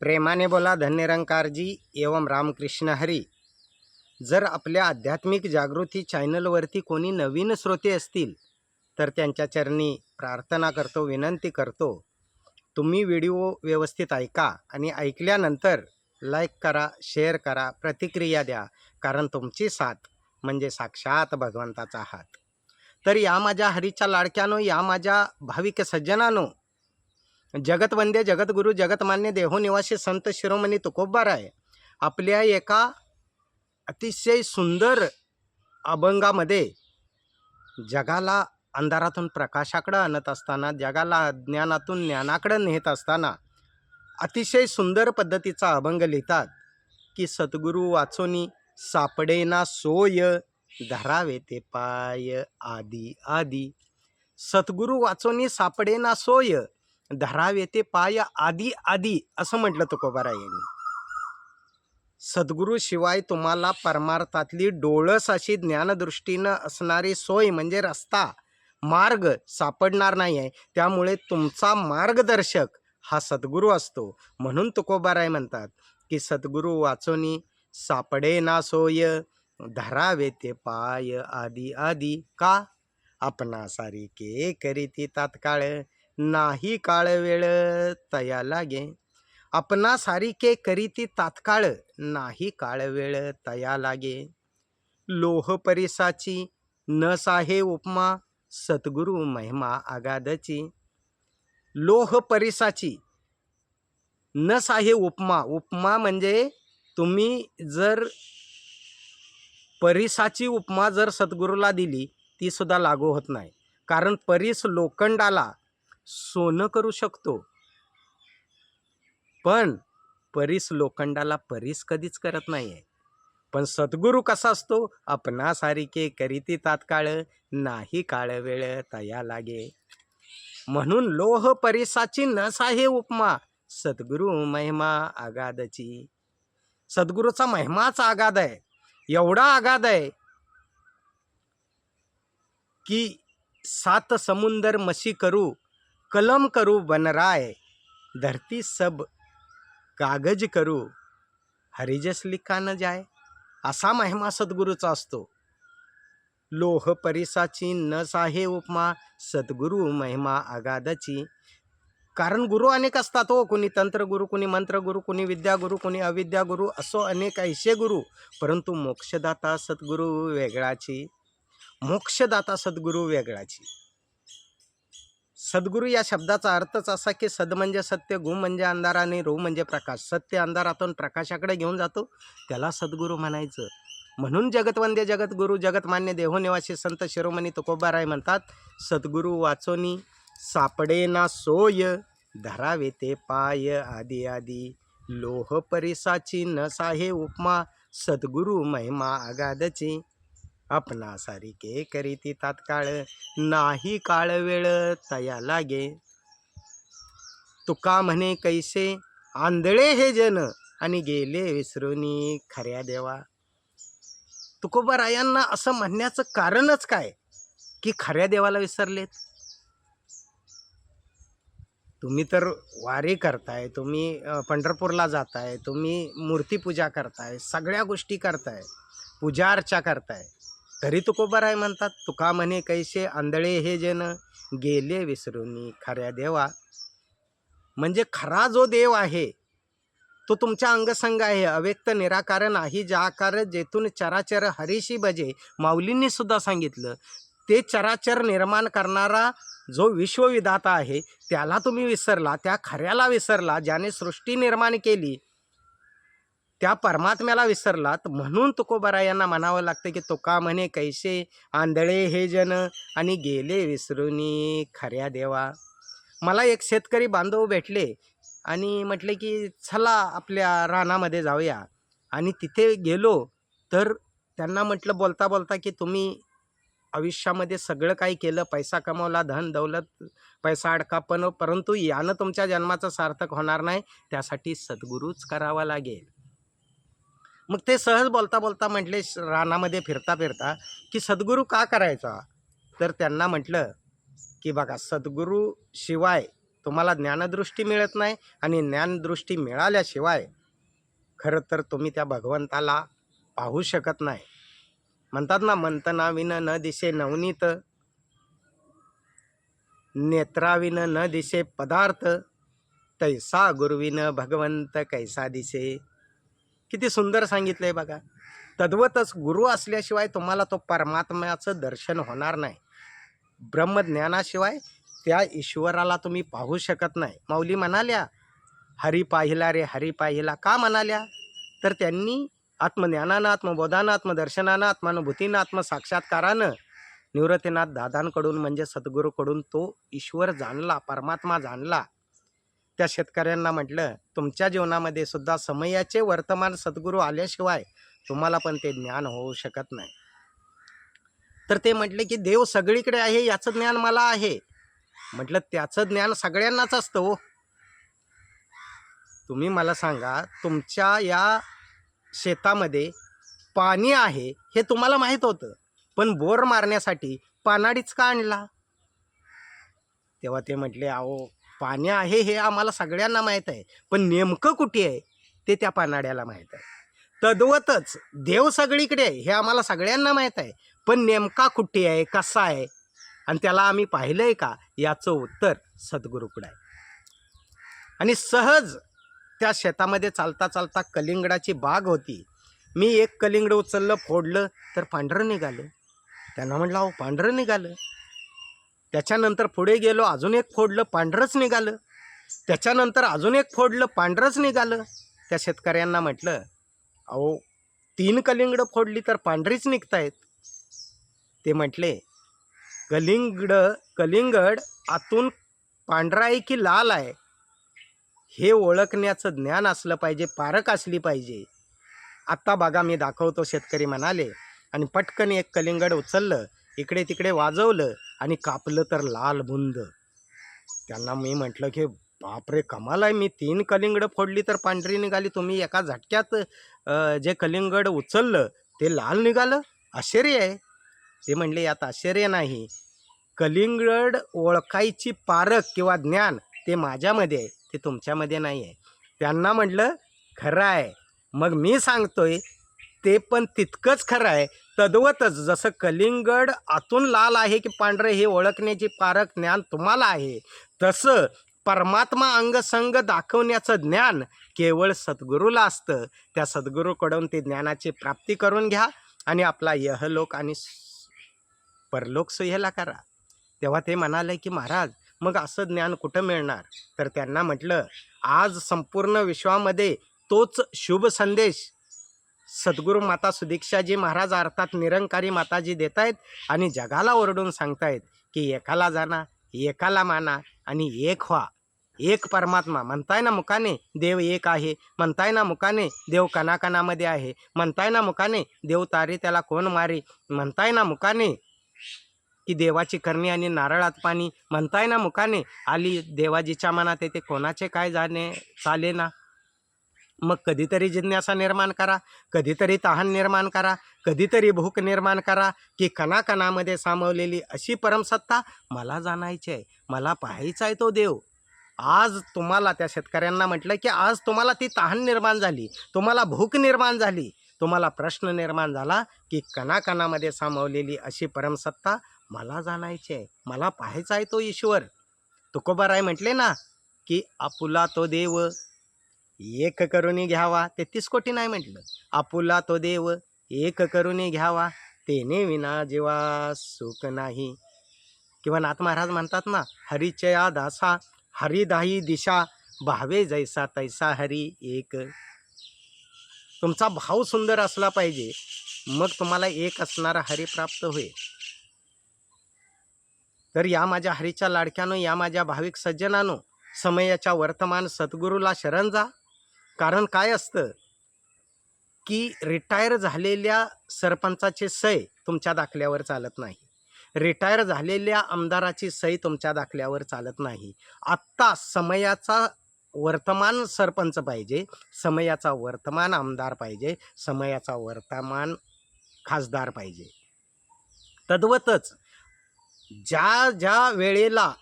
प्रेमाने बोला धन्यरंकारजी एवं रामकृष्ण हरी. जर आपल्या आध्यात्मिक जागृती चॅनलवरती कोणी नवीन श्रोते असतील तर त्यांच्या चरणी प्रार्थना करतो, विनंती करतो, तुम्ही व्हिडिओ व्यवस्थित ऐका आणि ऐकल्यानंतर लाईक करा, शेअर करा, प्रतिक्रिया द्या, कारण तुमची साथ म्हणजे साक्षात भगवंताचा हात. तर या माझ्या हरीच्या लाडक्यानो, या माझ्या भाविक सज्जनानो, जगतवंद्य जगद्गुरु जगतमान्य देहोनिवासी संत शिरोमणी तुकोबाराय आपल्या एका अतिशय सुंदर अभंगामध्ये जगाला अंधारातून प्रकाशाकडे आणत असताना, जगाला अज्ञानातून ज्ञानाकडे नेत असताना अतिशय सुंदर पद्धतीचा अभंग लिहितात की सद्गुरु वाचोनी सापडेना सोय, धरावे ते पाय आदी आदी. सद्गुरु वाचोनी सापडेना सोय, धरावे ते पाय आदी आदी असं म्हटलं तुकोबाराय यांनी. सद्गुरू शिवाय तुम्हाला परमार्थातली डोळस अशी ज्ञानदृष्टीनं असणारी सोय म्हणजे रस्ता, मार्ग सापडणार नाही आहे. त्यामुळे तुमचा मार्गदर्शक हा सद्गुरू असतो. म्हणून तुकोबाराय म्हणतात की सद्गुरू वाचोनी सापडे ना सोय, धरावे ते पाय आदी आदी. का? आपणा सारिके करीती तात्काळ, नाही काळ वेळ तया लागे. आपणा सारिके करीती तात्काळ, नाही काळ वेळ तया लागे. लोह परिसाची नस आहे उपमा, सद्गुरु महिमा अगाधची. लोह परिसाची नस आहे उपमा. उपमा म्हणजे तुम्ही जर परिसाची उपमा जर सद्गुरूला दिली ती सुद्धा लागू होत नाही. कारण परीस लोखंडाला सोनं करू शकतो, पण परीस लोखंडाला परीस कधीच करत नाही आहे. पण सद्गुरू कसा असतो? आपणा सारिके करीती तात्काळ, नाही काळ वेळ तया लागे. म्हणून लोह परिसाची नस आहे उपमा, सद्गुरु महिमा अगाधची. सद्गुरूचा महिमाच अगाध आहे. एवढा अगाध आहे की 7 समुंदर मशी करू, कलम करू बनराय, धरती सब कागज करू, हरिजस लिखा न जाय. असा महिमा सद्गुरूचा असतो. लोह परिसाची नस आहे उपमा, सद्गुरु महिमा अगाधची. कारण गुरु अनेक असतात हो. कुणी तंत्रगुरु, कुणी मंत्रगुरु, कुणी विद्यागुरु, कुणी अविद्यागुरु, असो अनेक ऐसे गुरु. परंतु मोक्षदाता सद्गुरु वेगळाची. मोक्षदाता सद्गुरु वेगळाची. सद्गुरू या शब्दाचा अर्थच असा की सद म्हणजे सत्य, गु म्हणजे अंधार आणि रू म्हणजे प्रकाश. सत्य अंधारातून प्रकाशाकडे घेऊन जातो, त्याला सद्गुरू म्हणायचं. म्हणून जगतवंद्य जगद्गुरु जगतमान्य देहोनिवासी संत शिरोमणी तुकोबाराय म्हणतात सद्गुरू वाचोनी सापडे ना सोय, धरावे ते पाय आदी आदी. लोह परिसाची नस आहे उपमा, सद्गुरू महिमा अगाधची. आपणा सारिके करीती तात्काळ, नाही काळ वेळ तया लागे. तुका म्हणे कैसे आंधळे हे जन, आणि गेले विसरूनी खऱ्या देवा. तुकोबारायांना असं म्हणण्याचं कारणच काय की खऱ्या देवाला विसरलेत. तुम्ही तर वारी करताय, तुम्ही पंढरपूरला जाताय, तुम्ही मूर्तीपूजा करताय, सगळ्या गोष्टी करताय, पूजा अर्चा करताय, तरी तुकोबाराय म्हणतात तुका म्हणे कैसे आंधळे हे जन, गेले विसरूनी खऱ्या देवा. म्हणजे खरा जो देव आहे तो तुमच्या अंगसंग आहे. अव्यक्त निराकार नाही जाकार, जेथून चराचर हरीशी भजे. माऊलींनी सुद्धा सांगितलं ते चराचर निर्माण करणारा जो विश्वविधाता आहे त्याला तुम्ही विसरला, त्या खऱ्याला विसरला, ज्याने सृष्टी निर्माण केली त्या परमात्म्याला विसरलात. म्हणून तुकोबारायांना म्हणावं लागतं की तुका म्हणे कैसे आंधळे हे जन, आणि गेले विसरूनी खऱ्या देवा. मला एक शेतकरी बांधव भेटले आणि म्हटले की चला आपल्या रानामध्ये जाऊया. आणि तिथे गेलो तर त्यांना म्हटलं बोलता बोलता की तुम्ही आयुष्यामध्ये सगळं काही केलं, पैसा कमवला, धन दौलत, पैसा अडका, पण परंतु यानं तुमच्या जन्माचं सार्थक होणार नाही, त्यासाठी सद्गुरूच करावा लागेल. मग ते सहज बोलता बोलता म्हटले रानामध्ये फिरता फिरता की सद्गुरू का करायचा. तर त्यांना म्हटलं की बघा सद्गुरू शिवाय तुम्हाला ज्ञानदृष्टी मिळत नाही आणि ज्ञानदृष्टी मिळाल्याशिवाय खरं तर तुम्ही त्या भगवंताला पाहू शकत नाही. म्हणतात ना, मंथनाविन न दिसे नवनीत, नेत्राविन न दिसे पदार्थ, तैसा गुरुविन भगवंत कैसा दिसे. किती सुंदर सांगितलंय बघा. तद्वतच गुरु असल्याशिवाय तुम्हाला तो परमात्म्याचं दर्शन होणार नाही. ब्रह्मज्ञानाशिवाय त्या ईश्वराला तुम्ही पाहू शकत नाही. माऊली म्हणाल्या, हरी पाहिला रे हरी पाहिला. का म्हणाल्या? तर त्यांनी आत्मज्ञानानं, आत्मबोधानं, आत्मदर्शनानं, आत्मानुभूतीनं, आत्मसाक्षात्कारानं निवृत्तीनाथ दादांकडून म्हणजे सद्गुरूकडून तो ईश्वर जाणला, परमात्मा जाणला. त्या शेतकऱ्यांना म्हटलं, तुमच्या जीवनामध्ये सुद्धा समयाचे वर्तमान सद्गुरू आल्याशिवाय तुम्हाला पण ते ज्ञान होऊ शकत नाही. तर ते म्हटले की देव सगळीकडे आहे याचं ज्ञान मला आहे. म्हटलं त्याचं ज्ञान सगळ्यांनाच असतं हो. तुम्ही मला सांगा, तुमच्या या शेतामध्ये पाणी आहे हे तुम्हाला माहीत होतं, पण बोर मारण्यासाठी पानाडीच का आणला? तेव्हा ते म्हटले, अहो पाणी आहे हे आम्हाला सगळ्यांना माहीत आहे, पण नेमकं कुठे आहे ते त्या पानाड्याला माहीत आहे. तद्वतच देव सगळीकडे आहे हे आम्हाला सगळ्यांना माहीत आहे, पण नेमका कुठे आहे, कसा आहे आणि त्याला आम्ही पाहिलंय का, याचं उत्तर सद्गुरूकडे आहे. आणि सहज त्या शेतामध्ये चालता चालता कलिंगडाची बाग होती. मी एक कलिंगड उचललं, फोडलं तर पांढरं निघालं. त्यांना म्हटलं, अहो पांढरं निघालं. त्याच्यानंतर पुढे गेलो, अजून एक फोडलं, पांढरंच निघालं. त्याच्यानंतर अजून एक फोडलं, पांढरंच निघालं. त्या शेतकऱ्यांना म्हटलं, अहो 3 कलिंगडं फोडली तर पांढरीच निघतायत. ते म्हटले, कलिंगड आतून पांढरा आहे की लाल आहे हे ओळखण्याचं ज्ञान असलं पाहिजे, पारख असली पाहिजे. आत्ता बघा मी दाखवतो, शेतकरी म्हणाले. आणि पटकन एक कलिंगड उचललं, इकडे तिकडे वाजवलं आणि कापलं तर लाल बुंद. त्यांना मी म्हटलं की बापरे, कमाल आहे. मी 3 कलिंगड फोडली तर पांढरी निघाली, तुम्ही एका झटक्यात जे कलिंगड उचललं ते लाल निघालं, आश्चर्य आहे. ते म्हणले, यात आश्चर्य नाही. कलिंगड ओळखायची पारख किंवा ज्ञान ते माझ्यामध्ये आहे, ते तुमच्यामध्ये नाही आहे. त्यांना म्हटलं, खरं आहे. मग मी सांगतोय ते पण तितकंच खरं आहे. तद्वतच जसं कलिंगड आतून लाल आहे की पांढरं हे ओळखण्याची पारख ज्ञान तुम्हाला आहे, तसं परमात्मा अंगसंग दाखवण्याचं ज्ञान केवळ सद्गुरूला असतं. त्या सद्गुरूकडून ते ज्ञानाची प्राप्ती करून घ्या आणि आपला यहलोक आणि परलोक सुहेला करा. तेव्हा ते म्हणाले की महाराज, मग असं ज्ञान कुठं मिळणार? तर त्यांना म्हटलं, आज संपूर्ण विश्वामध्ये तोच शुभ संदेश सद्गुरू माता सुदीक्षाजी महाराज अर्थात निरंकारी माताजी देत आहेत आणि जगाला ओरडून सांगतायत की एकाला जाणा, एकाला माना आणि एक व्हा. एक परमात्मा म्हणताय ना मुखाने, देव एक आहे. म्हणताय ना मुखाने, देव कणाकणामध्ये आहे. म्हणताय ना मुखाने, देव तारी त्याला कोण मारी. म्हणताय ना मुखाने की देवाची करणी आणि नारळात पाणी. म्हणताय ना मुखाने, आली देवाजीच्या मनात येते कोणाचे काय जाणे चाले ना. मग कधीतरी जिज्ञासा निर्माण करा, कधीतरी तहान निर्माण करा, कधीतरी भूक निर्माण करा की कणाकणामध्ये सामावलेली अशी परमसत्ता मला जाणायची आहे, मला पाहायचा आहे तो देव. आज तुम्हाला, त्या शेतकऱ्यांना म्हटलं की आज तुम्हाला ती तहान निर्माण झाली, तुम्हाला भूक निर्माण झाली, तुम्हाला प्रश्न निर्माण झाला की कणाकणामध्ये सामावलेली अशी परमसत्ता मला जाणायची आहे, मला पाहायचा आहे तो ईश्वर. तुकोबाराय म्हटले ना की आपुला तो देव एक करुणी घ्यावा. 33 कोटी नाही म्हटलं, आपुला तो देव एक करुणी घ्यावा, तेने विना जीवा सुख नाही. किंवा नाथ महाराज म्हणतात ना, हरीचया दासा हरिदाही दिशा, भावे जैसा तैसा हरी एक. तुमचा भाव सुंदर असला पाहिजे, मग तुम्हाला एक असणारा हरी प्राप्त होईल. तर या माझ्या हरीच्या लाडक्यानो, या माझ्या भाविक सज्जनानो, समयाच्या वर्तमान सद्गुरूला शरण जा. कारण काय असतं की रिटायर झालेल्या सरपंचाची सही तुमच्या दाखल्यावर चालत नाही, रिटायर झालेल्या आमदाराची सही तुमच्या दाखल्यावर चालत नाही. आत्ता समयाचा वर्तमान सरपंच पाहिजे, समयाचा वर्तमान आमदार पाहिजे, समयाचा वर्तमान खासदार पाहिजे. तद्वतच ज्या ज्या वेळेला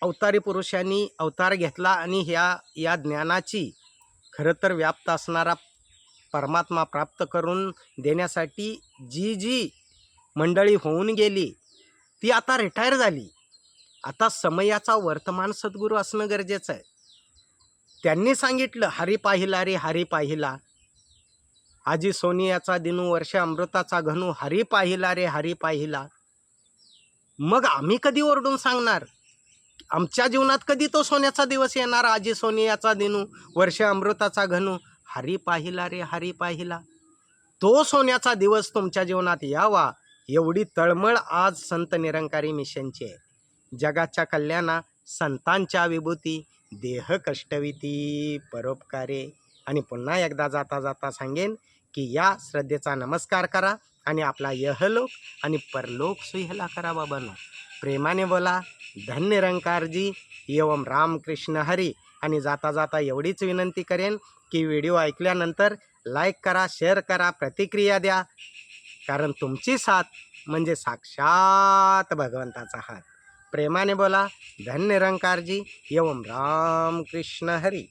अवतारी पुरुषांनी अवतार घेतला आणि या ज्ञानाची खरं तर व्याप्त असणारा परमात्मा प्राप्त करून देण्यासाठी जी जी मंडळी होऊन गेली ती आता रिटायर झाली. आता समयाचा वर्तमान सद्गुरू असणं गरजेचं आहे. त्यांनी सांगितलं, हरी पाहिला रे हरी पाहिला, आजी सोनियाचा दिनू वर्ष अमृताचा घनू, हरी पाहिला रे हरी पाहिला. मग आम्ही कधी ओरडून सांगणार? आमच्या जीवनात कधी तो सोन्याचा दिवस येणार? आजी सोनियाचा दिनू वर्ष अमृताचा घनू, हरी पाहिला रे हरी पाहिला. तो सोन्याचा दिवस तुमच्या जीवनात यावा एवढी तळमळ आज संत निरंकारी मिशनची आहे. जगाच्या कल्याणा संतांच्या विभूती, देह कष्टविती परोपकारे. आणि पुन्हा एकदा जाता जाता सांगेन की या श्रद्धेचा नमस्कार करा आणि आपला यहलोक आणि परलोक सुहेला करा. बाबांनो, प्रेमाने बोला, धन्य निरंकारजी एवं रामकृष्ण हरी. आणि जाता जाता एवढीच विनंती करेन की व्हिडिओ ऐकल्यानंतर लाईक करा, शेअर करा, प्रतिक्रिया द्या, कारण तुमची साथ म्हणजे साक्षात भगवंताचा हात. प्रेमाने बोला, धन्य निरंकारजी एवं रामकृष्ण हरी.